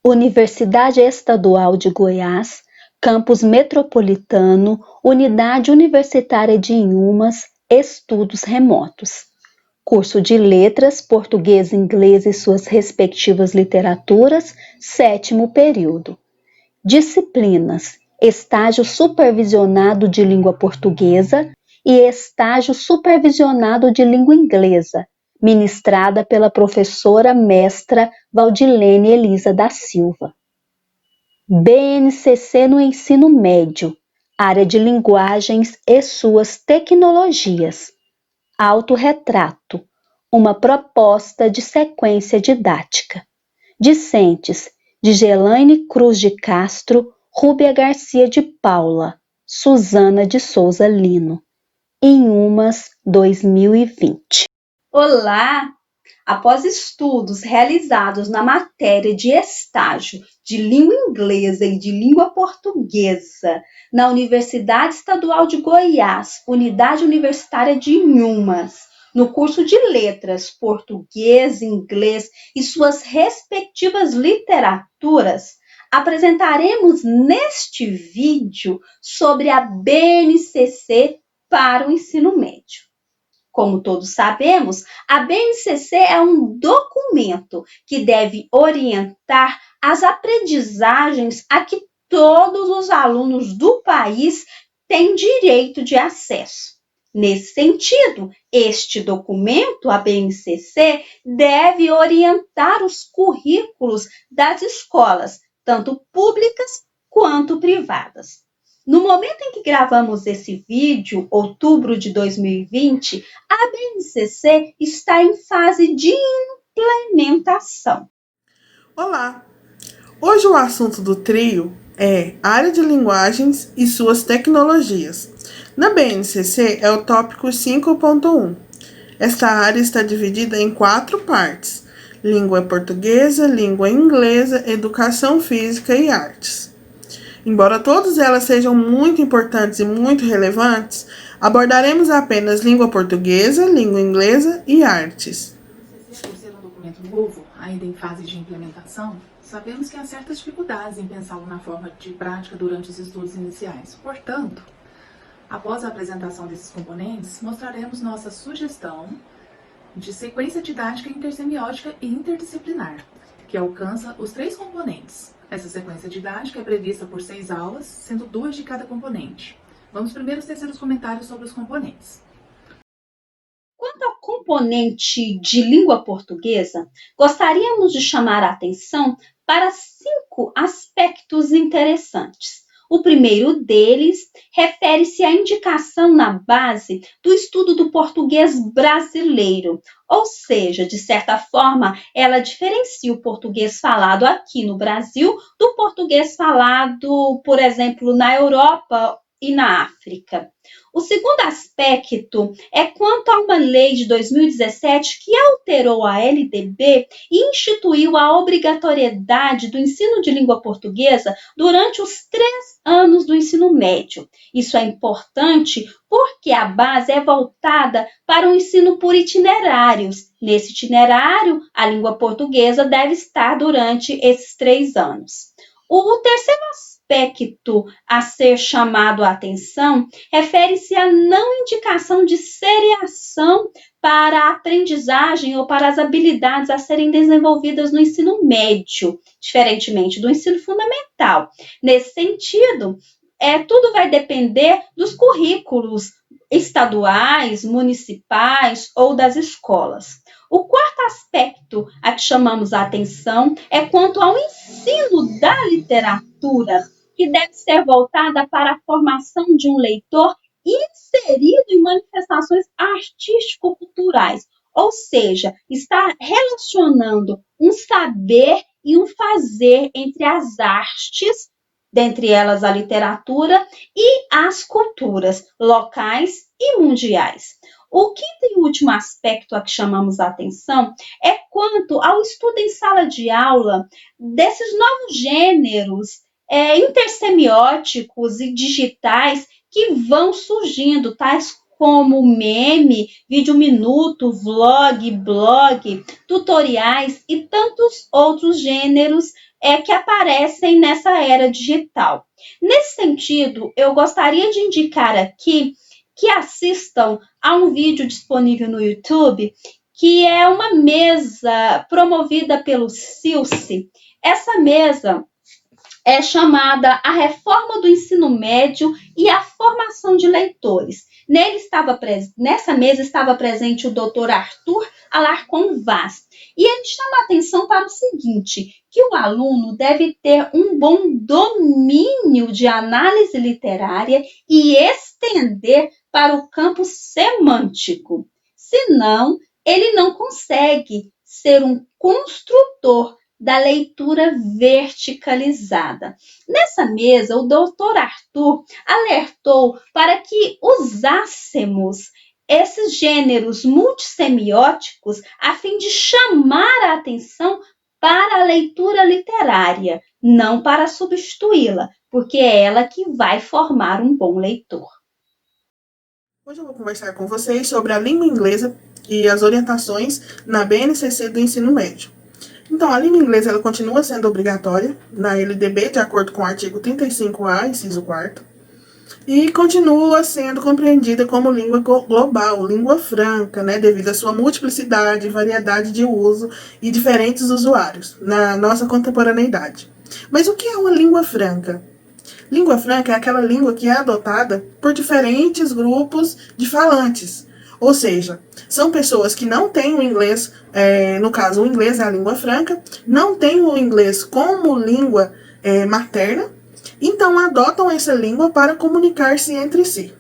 Universidade Estadual de Goiás, Campus Metropolitano, Unidade Universitária de Inhumas, Estudos Remotos. Curso de Letras, Português e Inglês e suas respectivas literaturas, 7º período. Disciplinas: Estágio Supervisionado de Língua Portuguesa e Estágio Supervisionado de Língua Inglesa, ministrada pela professora mestra Valdilene Elisa da Silva. BNCC no ensino médio, área de linguagens e suas tecnologias. Autorretrato, uma proposta de sequência didática. Discentes: Digelaine Cruz de Castro, Rúbia Garcia de Paula, Suzana de Souza Lino. Inhumas 2020. Olá! Após estudos realizados na matéria de estágio de língua inglesa e de língua portuguesa na Universidade Estadual de Goiás, Unidade Universitária de Inhumas, no curso de Letras, Português, Inglês e suas respectivas literaturas, apresentaremos neste vídeo sobre a BNCC para o ensino médio. Como todos sabemos, a BNCC é um documento que deve orientar as aprendizagens a que todos os alunos do país têm direito de acesso. Nesse sentido, este documento, a BNCC, deve orientar os currículos das escolas, tanto públicas quanto privadas. No momento em que gravamos esse vídeo, outubro de 2020, a BNCC está em fase de implementação. Olá! Hoje o assunto do trio é área de linguagens e suas tecnologias. Na BNCC é o tópico 5.1. Esta área está dividida em 4 partes: língua portuguesa, língua inglesa, educação física e artes. Embora todas elas sejam muito importantes e muito relevantes, abordaremos apenas língua portuguesa, língua inglesa e artes. Por ser um documento novo, ainda em fase de implementação, sabemos que há certas dificuldades em pensá-lo na forma de prática durante os estudos iniciais. Portanto, após a apresentação desses componentes, mostraremos nossa sugestão de sequência didática intersemiótica e interdisciplinar, que alcança os 3 componentes. Essa sequência didática é prevista por 6 aulas, sendo 2 de cada componente. Vamos primeiro tecer os comentários sobre os componentes. Quanto ao componente de língua portuguesa, gostaríamos de chamar a atenção para 5 aspectos interessantes. O primeiro deles refere-se à indicação na base do estudo do português brasileiro, ou seja, de certa forma, ela diferencia o português falado aqui no Brasil do português falado, por exemplo, na Europa e na África. O segundo aspecto é quanto a uma lei de 2017 que alterou a LDB e instituiu a obrigatoriedade do ensino de língua portuguesa durante os 3 anos do ensino médio. Isso é importante porque a base é voltada para o ensino por itinerários. Nesse itinerário, a língua portuguesa deve estar durante esses 3 anos. O terceiro aspecto a ser chamado a atenção refere-se à não indicação de seriação para a aprendizagem ou para as habilidades a serem desenvolvidas no ensino médio, diferentemente do ensino fundamental. Nesse sentido, tudo vai depender dos currículos estaduais, municipais ou das escolas. O quarto aspecto a que chamamos a atenção é quanto ao ensino da literatura, que deve ser voltada para a formação de um leitor inserido em manifestações artístico-culturais, ou seja, está relacionando um saber e um fazer entre as artes, dentre elas a literatura, e as culturas locais e mundiais. O quinto e último aspecto a que chamamos a atenção é quanto ao estudo em sala de aula desses novos gêneros intersemióticos e digitais que vão surgindo, tais como meme, vídeo minuto, vlog, blog, tutoriais e tantos outros gêneros que aparecem nessa era digital. Nesse sentido, eu gostaria de indicar aqui que assistam a um vídeo disponível no YouTube, que é uma mesa promovida pelo Silce. Essa mesa é chamada A Reforma do Ensino Médio e a Formação de Leitores. Nessa mesa estava presente o Dr. Arthur Alarcon Vaz. E ele chama a atenção para o seguinte, que o aluno deve ter um bom domínio de análise literária e estender para o campo semântico. Senão, ele não consegue ser um construtor da leitura verticalizada. Nessa mesa, o Dr. Arthur alertou para que usássemos esses gêneros multissemióticos a fim de chamar a atenção para a leitura literária, não para substituí-la, porque é ela que vai formar um bom leitor. Hoje eu vou conversar com vocês sobre a língua inglesa e as orientações na BNCC do ensino médio. Então, a língua inglesa ela continua sendo obrigatória na LDB, de acordo com o artigo 35A, inciso 4º, e continua sendo compreendida como língua global, língua franca, devido à sua multiplicidade, variedade de uso e diferentes usuários na nossa contemporaneidade. Mas o que é uma língua franca? Língua franca é aquela língua que é adotada por diferentes grupos de falantes. Ou seja, são pessoas que não têm o inglês, no caso o inglês é a língua franca, não têm o inglês como língua materna, então adotam essa língua para comunicar-se entre si.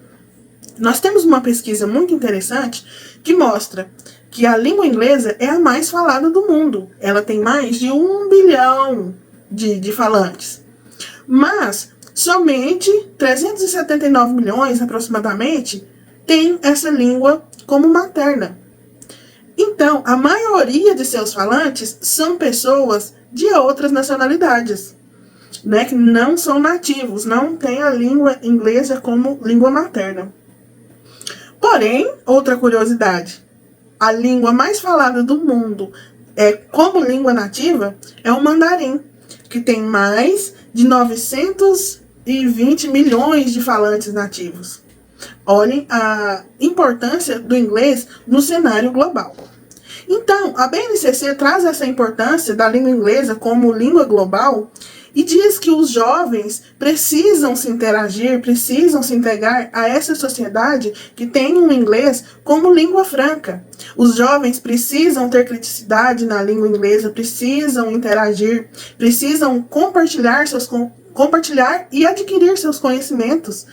Nós temos uma pesquisa muito interessante que mostra que a língua inglesa é a mais falada do mundo. Ela tem mais de 1 bilhão de falantes. Mas somente 379 milhões, aproximadamente, tem essa língua como materna. Então, a maioria de seus falantes são pessoas de outras nacionalidades, que não são nativos, não têm a língua inglesa como língua materna. Porém, outra curiosidade, a língua mais falada do mundo como língua nativa é o mandarim, que tem mais de 920 milhões de falantes nativos. Olhem a importância do inglês no cenário global. Então, a BNCC traz essa importância da língua inglesa como língua global e diz que os jovens precisam se interagir, precisam se integrar a essa sociedade que tem o inglês como língua franca. Os jovens precisam ter criticidade na língua inglesa, precisam interagir, precisam compartilhar e adquirir seus conhecimentos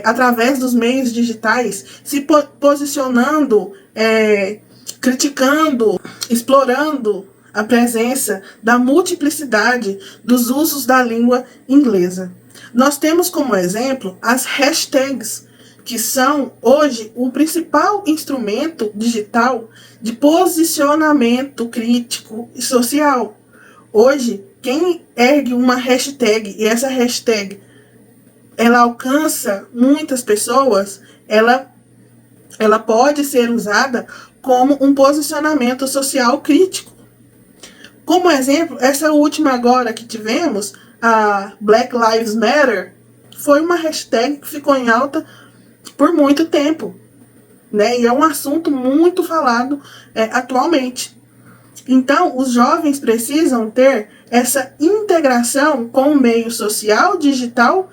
através dos meios digitais, se posicionando, criticando, explorando a presença da multiplicidade dos usos da língua inglesa. Nós temos como exemplo as hashtags, que são hoje o principal instrumento digital de posicionamento crítico e social. Hoje, quem ergue uma hashtag e essa hashtag ela alcança muitas pessoas, ela pode ser usada como um posicionamento social crítico. Como exemplo, essa última agora que tivemos, a Black Lives Matter, foi uma hashtag que ficou em alta por muito tempo, E é um assunto muito falado atualmente. Então, os jovens precisam ter essa integração com o meio social, digital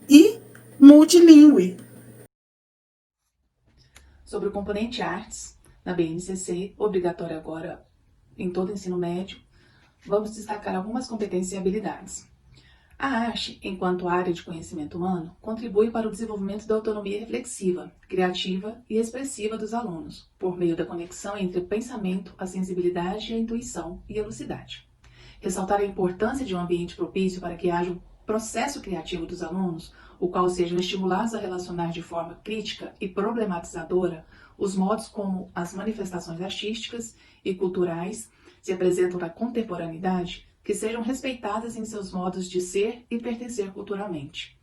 e multilingüe. Sobre o componente artes, na BNCC, obrigatório agora em todo o ensino médio, vamos destacar algumas competências e habilidades. A arte, enquanto área de conhecimento humano, contribui para o desenvolvimento da autonomia reflexiva, criativa e expressiva dos alunos, por meio da conexão entre o pensamento, a sensibilidade, a intuição e a lucidade. Ressaltar a importância de um ambiente propício para que haja um processo criativo dos alunos, o qual sejam estimulados a relacionar de forma crítica e problematizadora os modos como as manifestações artísticas e culturais se apresentam na contemporaneidade, que sejam respeitadas em seus modos de ser e pertencer culturalmente.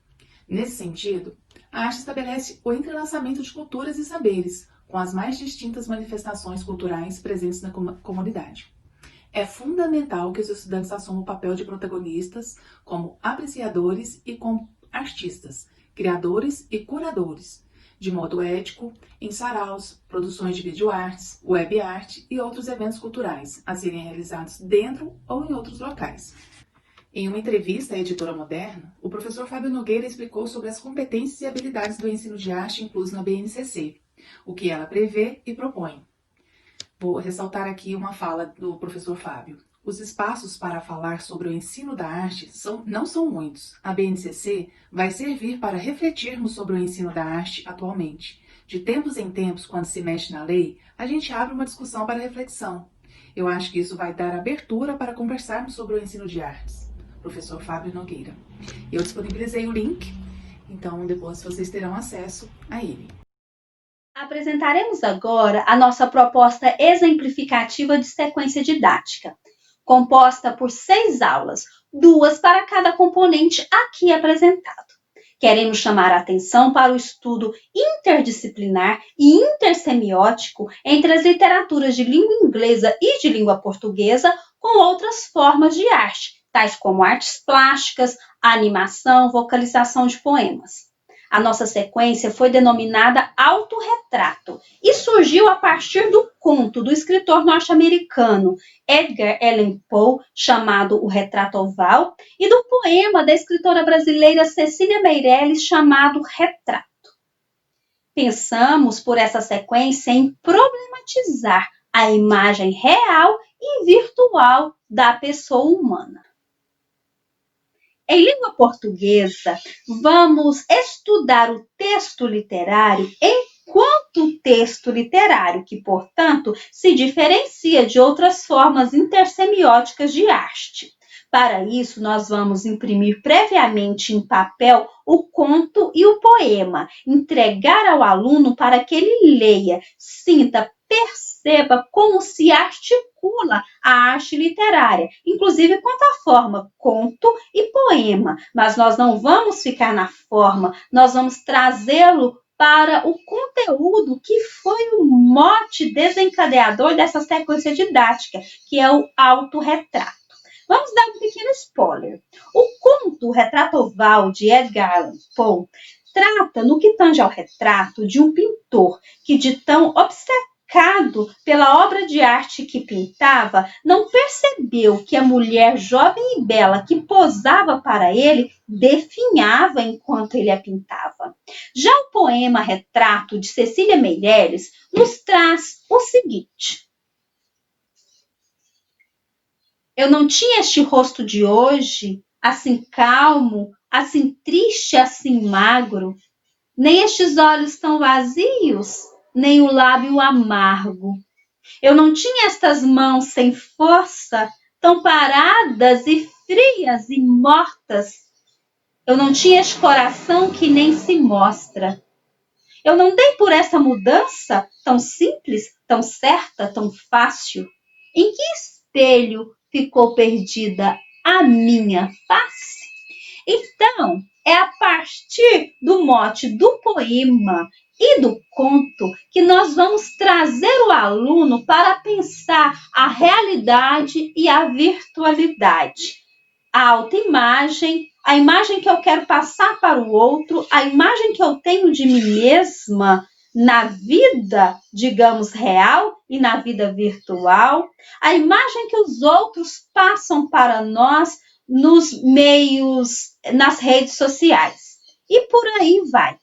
Nesse sentido, A arte estabelece o entrelaçamento de culturas e saberes, com as mais distintas manifestações culturais presentes na comunidade. É fundamental que os estudantes assumam o papel de protagonistas como apreciadores e como artistas, criadores e curadores, de modo ético, em saraus, produções de videoartes, web art e outros eventos culturais a serem realizados dentro ou em outros locais. Em uma entrevista à editora Moderna, o professor Fábio Nogueira explicou sobre as competências e habilidades do ensino de arte incluso na BNCC, o que ela prevê e propõe. Vou ressaltar aqui uma fala do professor Fábio. Os espaços para falar sobre o ensino da arte não são muitos. A BNCC vai servir para refletirmos sobre o ensino da arte atualmente. De tempos em tempos, quando se mexe na lei, a gente abre uma discussão para reflexão. Eu acho que isso vai dar abertura para conversarmos sobre o ensino de artes. Professor Fábio Nogueira. Eu disponibilizei o link, então depois vocês terão acesso a ele. Apresentaremos agora a nossa proposta exemplificativa de sequência didática, composta por 6 aulas, 2 para cada componente aqui apresentado. Queremos chamar a atenção para o estudo interdisciplinar e intersemiótico entre as literaturas de língua inglesa e de língua portuguesa com outras formas de arte, tais como artes plásticas, animação, vocalização de poemas. A nossa sequência foi denominada autorretrato e surgiu a partir do conto do escritor norte-americano Edgar Allan Poe, chamado O Retrato Oval, e do poema da escritora brasileira Cecília Meirelles, chamado Retrato. Pensamos, por essa sequência, em problematizar a imagem real e virtual da pessoa humana. Em língua portuguesa, vamos estudar o texto literário enquanto texto literário, que, portanto, se diferencia de outras formas intersemióticas de arte. Para isso, nós vamos imprimir previamente em papel o conto e o poema, entregar ao aluno para que ele leia, sinta, perceba como se articula a arte literária, inclusive quanto à forma conto e poema. Mas nós não vamos ficar na forma, nós vamos trazê-lo para o conteúdo que foi o mote desencadeador dessa sequência didática, que é o autorretrato. Vamos dar um pequeno spoiler. O conto O Retrato Oval, de Edgar Allan Poe, trata, no que tange ao retrato, de um pintor que, de tão obcecado pela obra de arte que pintava, não percebeu que a mulher jovem e bela que posava para ele definhava enquanto ele a pintava. Já o poema Retrato, de Cecília Meirelles, nos traz o seguinte: eu não tinha este rosto de hoje, assim calmo, assim triste, assim magro, nem estes olhos tão vazios, nem o lábio amargo. Eu não tinha estas mãos sem força, tão paradas e frias e mortas. Eu não tinha este coração que nem se mostra. Eu não dei por essa mudança tão simples, tão certa, tão fácil. Em que espelho ficou perdida a minha face? Então, é a partir do mote do poema e do conto que nós vamos trazer o aluno para pensar a realidade e a virtualidade. A autoimagem, a imagem que eu quero passar para o outro, a imagem que eu tenho de mim mesma na vida, digamos, real e na vida virtual, a imagem que os outros passam para nós nos meios, nas redes sociais. E por aí vai.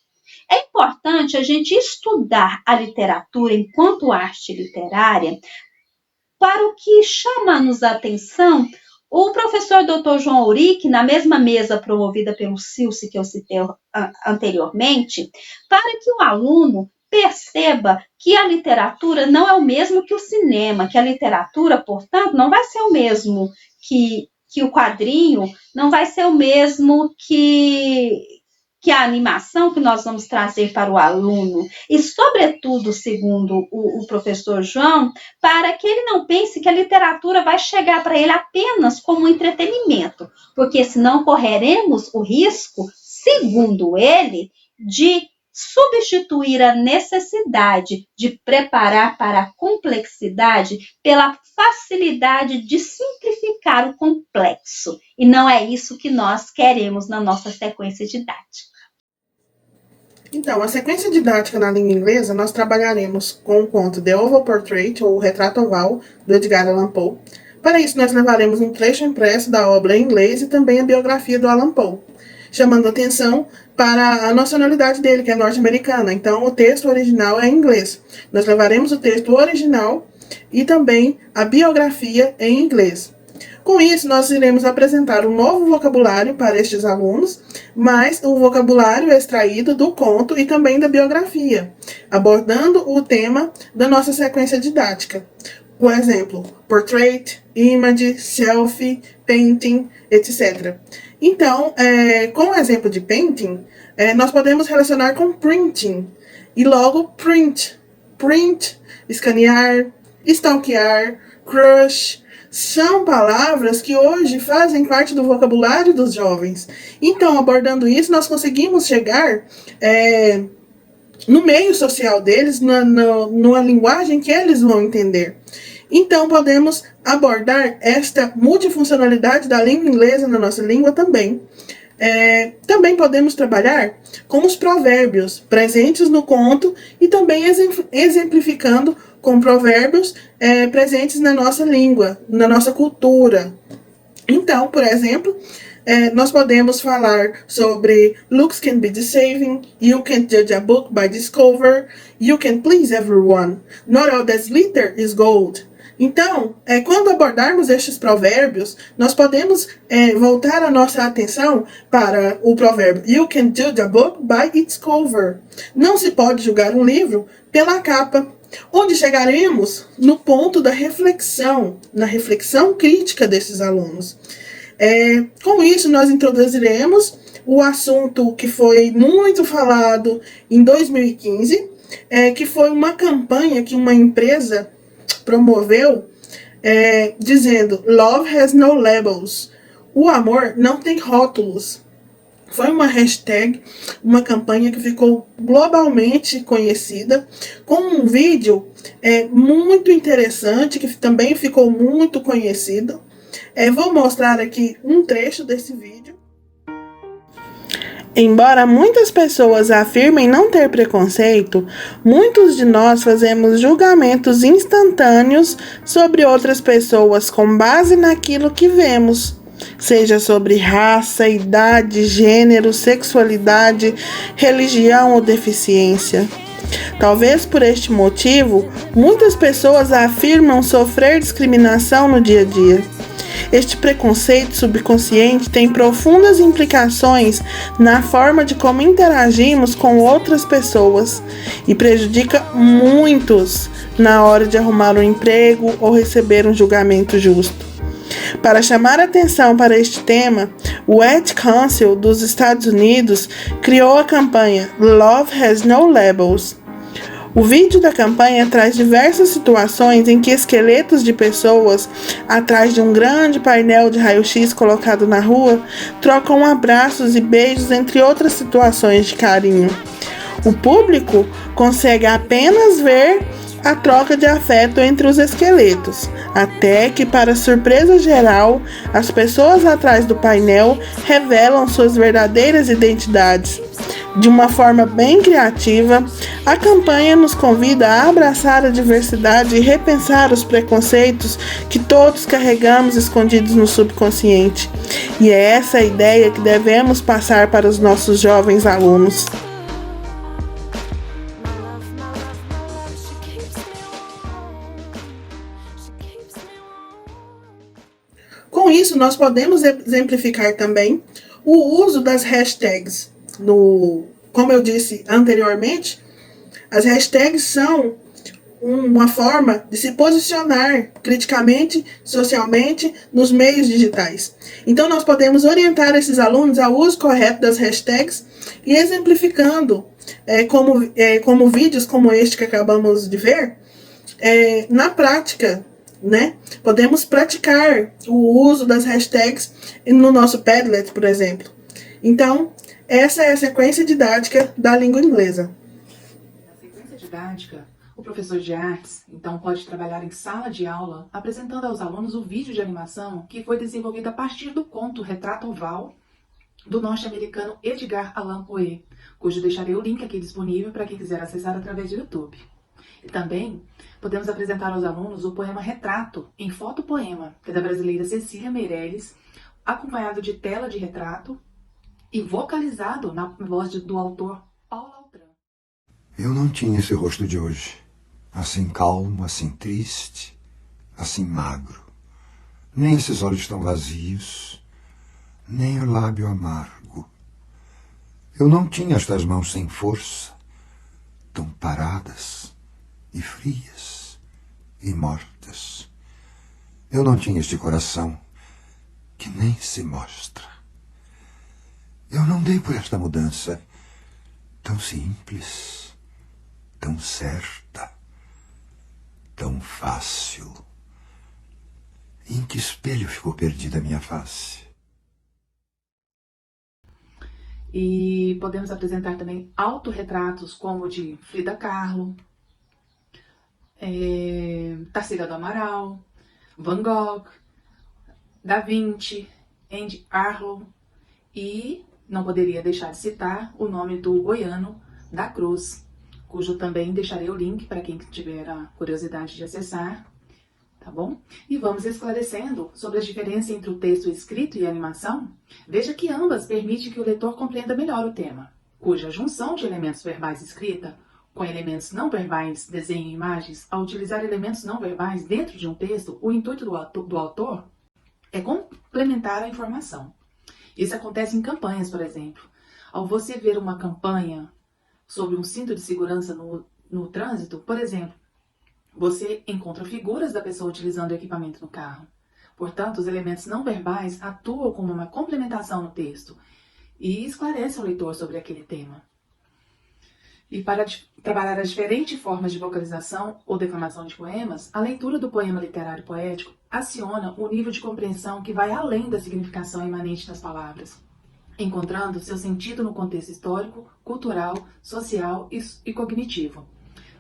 É importante a gente estudar a literatura enquanto arte literária. Para o que chama-nos a atenção, o professor Dr. João Auric, na mesma mesa promovida pelo Silce que eu citei anteriormente, para que o aluno perceba que a literatura não é o mesmo que o cinema, que a literatura, portanto, não vai ser o mesmo que o quadrinho, não vai ser o mesmo que a animação que nós vamos trazer para o aluno. E, sobretudo, segundo o professor João, para que ele não pense que a literatura vai chegar para ele apenas como um entretenimento, porque senão correremos o risco, segundo ele, de substituir a necessidade de preparar para a complexidade pela facilidade de simplificar o complexo. E não é isso que nós queremos na nossa sequência didática. Então, a sequência didática na língua inglesa, nós trabalharemos com o conto The Oval Portrait, ou O Retrato Oval, do Edgar Allan Poe. Para isso, nós levaremos um trecho impresso da obra em inglês e também a biografia do Allan Poe, chamando atenção para a nacionalidade dele, que é norte-americana. Então, o texto original é em inglês. Nós levaremos o texto original e também a biografia em inglês. Com isso, nós iremos apresentar um novo vocabulário para estes alunos, mas o vocabulário é extraído do conto e também da biografia, abordando o tema da nossa sequência didática. Por exemplo, portrait, image, selfie, painting, etc. Então, com o exemplo de painting, nós podemos relacionar com printing. E logo, print, escanear, stalkear, crush, são palavras que hoje fazem parte do vocabulário dos jovens. Então, abordando isso, nós conseguimos chegar no meio social deles, numa linguagem que eles vão entender. Então, podemos abordar esta multifuncionalidade da língua inglesa na nossa língua também. Também podemos trabalhar com os provérbios presentes no conto e também exemplificando com provérbios presentes na nossa língua, na nossa cultura. Então, por exemplo, nós podemos falar sobre looks can be deceiving, you can't judge a book by its cover, you can please everyone, not all that glitter is gold. Então, quando abordarmos estes provérbios, nós podemos voltar a nossa atenção para o provérbio You can judge a book by its cover. Não se pode julgar um livro pela capa, onde chegaremos no ponto da reflexão, na reflexão crítica desses alunos. Com isso, nós introduziremos o assunto que foi muito falado em 2015, que foi uma campanha que uma empresa promoveu, dizendo Love has no labels. O amor não tem rótulos. Foi uma hashtag, uma campanha que ficou globalmente conhecida, com um vídeo muito interessante, que também ficou muito conhecido. Vou mostrar aqui um trecho desse vídeo. Embora muitas pessoas afirmem não ter preconceito, muitos de nós fazemos julgamentos instantâneos sobre outras pessoas com base naquilo que vemos, seja sobre raça, idade, gênero, sexualidade, religião ou deficiência. Talvez por este motivo, muitas pessoas afirmam sofrer discriminação no dia a dia. Este preconceito subconsciente tem profundas implicações na forma de como interagimos com outras pessoas e prejudica muitos na hora de arrumar um emprego ou receber um julgamento justo. Para chamar atenção para este tema, o Ad Council dos Estados Unidos criou a campanha Love Has No Labels. O vídeo da campanha traz diversas situações em que esqueletos de pessoas, atrás de um grande painel de raio-x colocado na rua, trocam abraços e beijos, entre outras situações de carinho. O público consegue apenas ver a troca de afeto entre os esqueletos, até que, para surpresa geral, as pessoas atrás do painel revelam suas verdadeiras identidades. De uma forma bem criativa, a campanha nos convida a abraçar a diversidade e repensar os preconceitos que todos carregamos escondidos no subconsciente. E é essa a ideia que devemos passar para os nossos jovens alunos. Com isso, nós podemos exemplificar também o uso das hashtags. Como eu disse anteriormente, as hashtags são uma forma de se posicionar criticamente, socialmente, nos meios digitais. Então, nós podemos orientar esses alunos ao uso correto das hashtags e exemplificando, como vídeos como este que acabamos de ver, na prática, né? Podemos praticar o uso das hashtags no nosso Padlet, por exemplo. Então, Essa é a sequência didática da língua inglesa. Na sequência didática, o professor de artes, então, pode trabalhar em sala de aula, apresentando aos alunos o vídeo de animação que foi desenvolvido a partir do conto Retrato Oval, do norte-americano Edgar Allan Poe, cujo deixarei o link aqui disponível para quem quiser acessar através do YouTube. E também podemos apresentar aos alunos o poema Retrato, em fotopoema, que é da brasileira Cecília Meirelles, acompanhado de tela de retrato e vocalizado na voz do autor Paulo Altran. Eu não tinha esse rosto de hoje, assim calmo, assim triste, assim magro. Nem esses olhos tão vazios, nem o lábio amargo. Eu não tinha estas mãos sem força, tão paradas e frias e mortas. Eu não tinha este coração que nem se mostra. Eu não dei por esta mudança tão simples, tão certa, tão fácil. Em que espelho ficou perdida a minha face? E podemos apresentar também autorretratos como o de Frida Kahlo, Tarsila do Amaral, Van Gogh, Da Vinci, Andy Warhol e não poderia deixar de citar o nome do goiano da Cruz, cujo também deixarei o link para quem tiver a curiosidade de acessar, tá bom? E vamos esclarecendo sobre a diferença entre o texto escrito e a animação. Veja que ambas permitem que o leitor compreenda melhor o tema, cuja junção de elementos verbais escrita com elementos não verbais, desenho e imagens, ao utilizar elementos não verbais dentro de um texto, o intuito do autor é complementar a informação. Isso acontece em campanhas, por exemplo. Ao você ver uma campanha sobre um cinto de segurança no trânsito, por exemplo, você encontra figuras da pessoa utilizando o equipamento no carro. Portanto, os elementos não verbais atuam como uma complementação no texto e esclarecem o leitor sobre aquele tema. E para trabalhar as diferentes formas de vocalização ou declamação de poemas, a leitura do poema literário poético aciona um nível de compreensão que vai além da significação imanente das palavras, encontrando seu sentido no contexto histórico, cultural, social e cognitivo.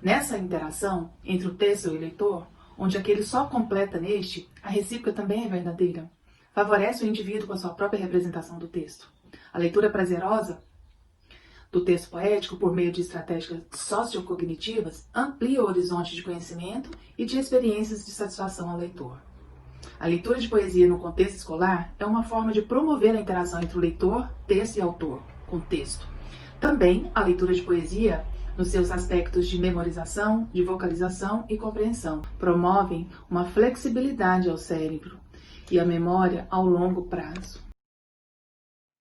Nessa interação entre o texto e o leitor, onde aquele só completa neste, a recíproca também é verdadeira. Favorece o indivíduo com a sua própria representação do texto. A leitura prazerosa do texto poético, por meio de estratégias sociocognitivas, amplia o horizonte de conhecimento e de experiências de satisfação ao leitor. A leitura de poesia no contexto escolar é uma forma de promover a interação entre o leitor, texto e autor, com texto. Também a leitura de poesia, nos seus aspectos de memorização, de vocalização e compreensão, promovem uma flexibilidade ao cérebro e à memória ao longo prazo.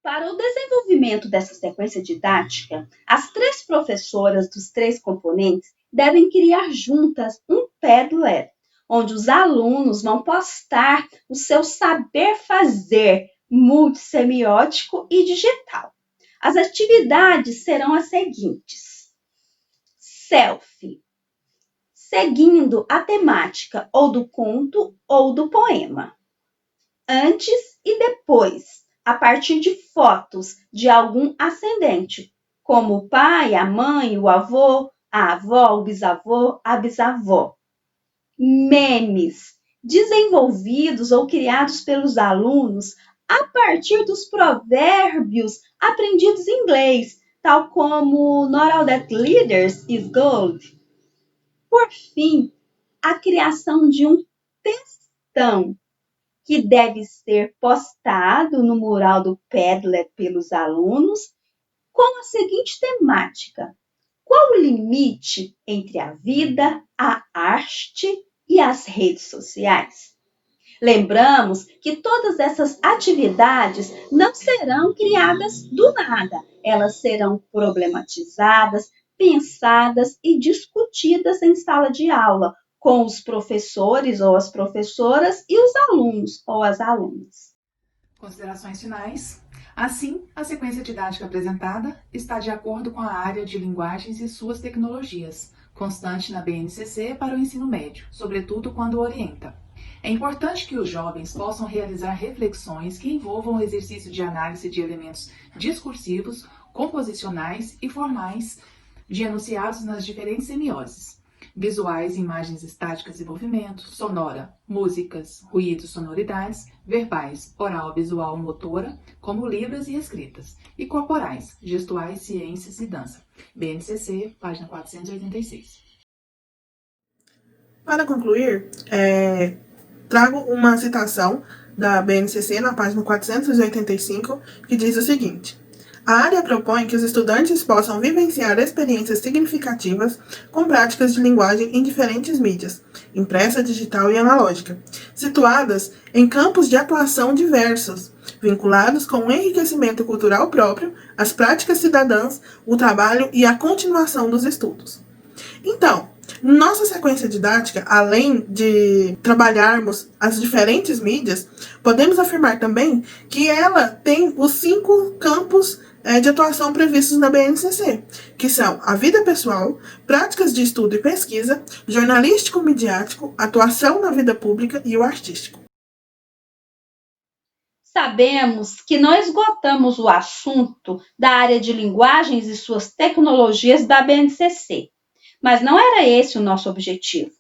Para o desenvolvimento dessa sequência didática, as 3 professoras dos 3 componentes devem criar juntas um Padlet, onde os alunos vão postar o seu saber fazer multissemiótico e digital. As atividades serão as seguintes: selfie, seguindo a temática ou do conto ou do poema. Antes e depois, a partir de fotos de algum ascendente, como o pai, a mãe, o avô, a avó, o bisavô, a bisavó. Memes, desenvolvidos ou criados pelos alunos a partir dos provérbios aprendidos em inglês, tal como Not all that glitters is gold. Por fim, a criação de um textão que deve ser postado no mural do Padlet pelos alunos, com a seguinte temática: qual o limite entre a vida, a arte e as redes sociais? Lembramos que todas essas atividades não serão criadas do nada, elas serão problematizadas, pensadas e discutidas em sala de aula, com os professores ou as professoras e os alunos ou as alunas. Considerações finais. Assim, a sequência didática apresentada está de acordo com a área de linguagens e suas tecnologias, constante na BNCC para o ensino médio, sobretudo quando orienta. É importante que os jovens possam realizar reflexões que envolvam o exercício de análise de elementos discursivos, composicionais e formais de enunciados nas diferentes semioses: visuais, imagens estáticas e movimento; sonora, músicas, ruídos, sonoridades; verbais, oral, visual, motora, como libras e escritas; e corporais, gestuais, ciências e dança. BNCC, página 486. Para concluir, trago uma citação da BNCC na página 485, que diz o seguinte: a área propõe que os estudantes possam vivenciar experiências significativas com práticas de linguagem em diferentes mídias, impressa, digital e analógica, situadas em campos de atuação diversos, vinculados com o enriquecimento cultural próprio, as práticas cidadãs, o trabalho e a continuação dos estudos. Então, nossa sequência didática, além de trabalharmos as diferentes mídias, podemos afirmar também que ela tem os 5 campos de atuação previstos na BNCC, que são a vida pessoal, práticas de estudo e pesquisa, jornalístico-midiático, atuação na vida pública e o artístico. Sabemos que não esgotamos o assunto da área de linguagens e suas tecnologias da BNCC, mas não era esse o nosso objetivo.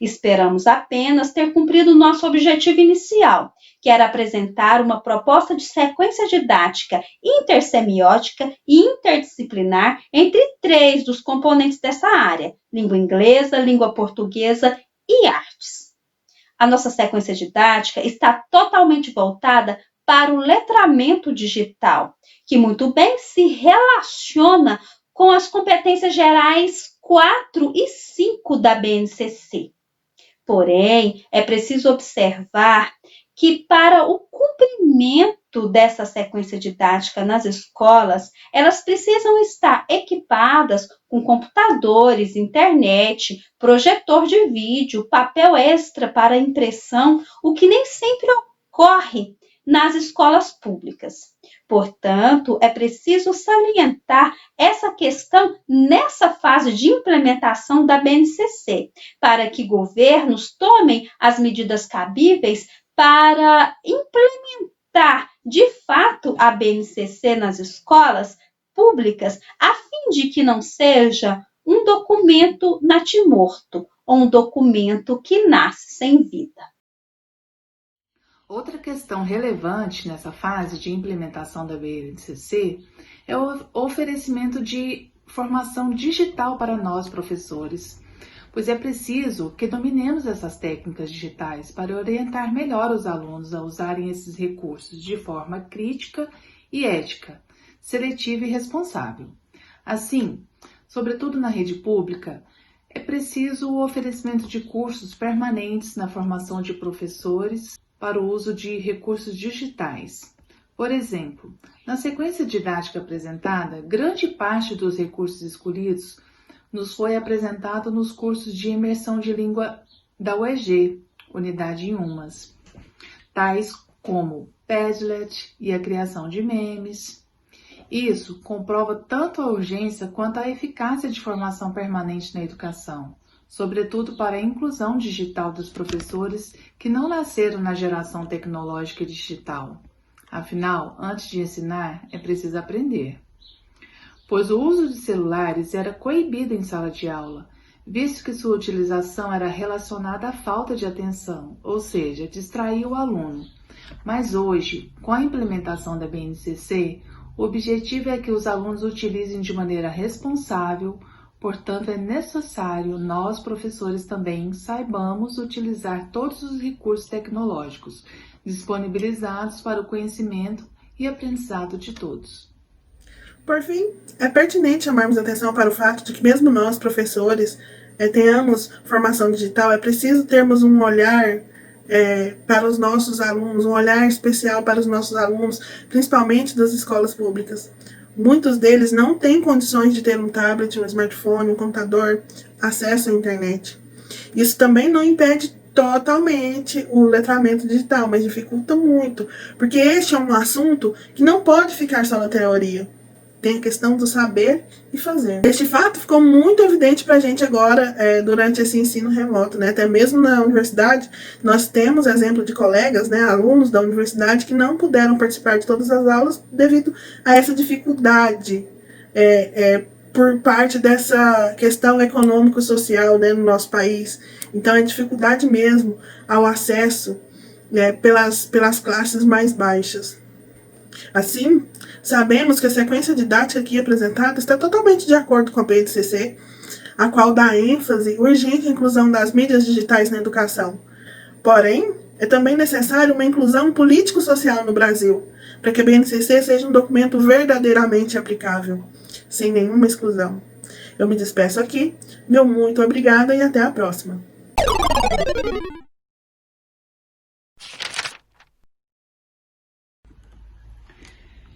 Esperamos apenas ter cumprido o nosso objetivo inicial, que era apresentar uma proposta de sequência didática intersemiótica e interdisciplinar entre 3 dos componentes dessa área: língua inglesa, língua portuguesa e artes. A nossa sequência didática está totalmente voltada para o letramento digital, que muito bem se relaciona com as competências gerais 4 e 5 da BNCC. Porém, é preciso observar que, para o cumprimento dessa sequência didática nas escolas, elas precisam estar equipadas com computadores, internet, projetor de vídeo, papel extra para impressão, o que nem sempre ocorre nas escolas públicas. Portanto, é preciso salientar essa questão nessa fase de implementação da BNCC, para que governos tomem as medidas cabíveis para implementar de fato a BNCC nas escolas públicas, a fim de que não seja um documento natimorto ou um documento que nasce sem vida. Outra questão relevante nessa fase de implementação da BNCC é o oferecimento de formação digital para nós, professores, pois é preciso que dominemos essas técnicas digitais para orientar melhor os alunos a usarem esses recursos de forma crítica e ética, seletiva e responsável. Assim, sobretudo na rede pública, é preciso o oferecimento de cursos permanentes na formação de professores para o uso de recursos digitais. Por exemplo, na sequência didática apresentada, grande parte dos recursos escolhidos nos foi apresentado nos cursos de imersão de língua da UEG, unidade em UMAS, tais como Padlet e a criação de memes. Isso comprova tanto a urgência quanto a eficácia de formação permanente na educação, sobretudo para a inclusão digital dos professores que não nasceram na geração tecnológica e digital. Afinal, antes de ensinar, é preciso aprender. Pois o uso de celulares era coibido em sala de aula, visto que sua utilização era relacionada à falta de atenção, ou seja, distraía o aluno. Mas hoje, com a implementação da BNCC, o objetivo é que os alunos utilizem de maneira responsável. Portanto, é necessário nós, professores, também saibamos utilizar todos os recursos tecnológicos disponibilizados para o conhecimento e aprendizado de todos. Por fim, é pertinente chamarmos atenção para o fato de que mesmo nós, professores, tenhamos formação digital, é preciso termos um olhar para os nossos alunos, um olhar especial para os nossos alunos, principalmente das escolas públicas. Muitos deles não têm condições de ter um tablet, um smartphone, um computador, acesso à internet. Isso também não impede totalmente o letramento digital, mas dificulta muito, porque este é um assunto que não pode ficar só na teoria. tem a questão do saber e fazer. Este fato ficou muito evidente para a gente agora, durante esse ensino remoto, né? Até mesmo na universidade, nós temos exemplo de colegas, né, alunos da universidade, que não puderam participar de todas as aulas devido a essa dificuldade por parte dessa questão econômico-social, né, no nosso país. Então, é dificuldade mesmo ao acesso, né, pelas classes mais baixas. Assim, sabemos que a sequência didática aqui apresentada está totalmente de acordo com a BNCC, a qual dá ênfase urgente à inclusão das mídias digitais na educação. Porém, é também necessário uma inclusão político-social no Brasil, para que a BNCC seja um documento verdadeiramente aplicável, sem nenhuma exclusão. Eu me despeço aqui, meu muito obrigada e até a próxima.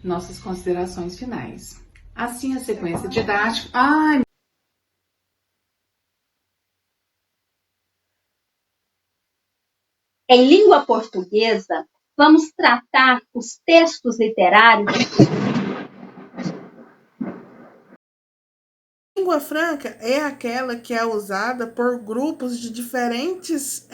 Nossas considerações finais. Assim, a sequência didática... Em língua portuguesa, vamos tratar os textos literários. Língua franca é aquela que é usada por grupos de diferentes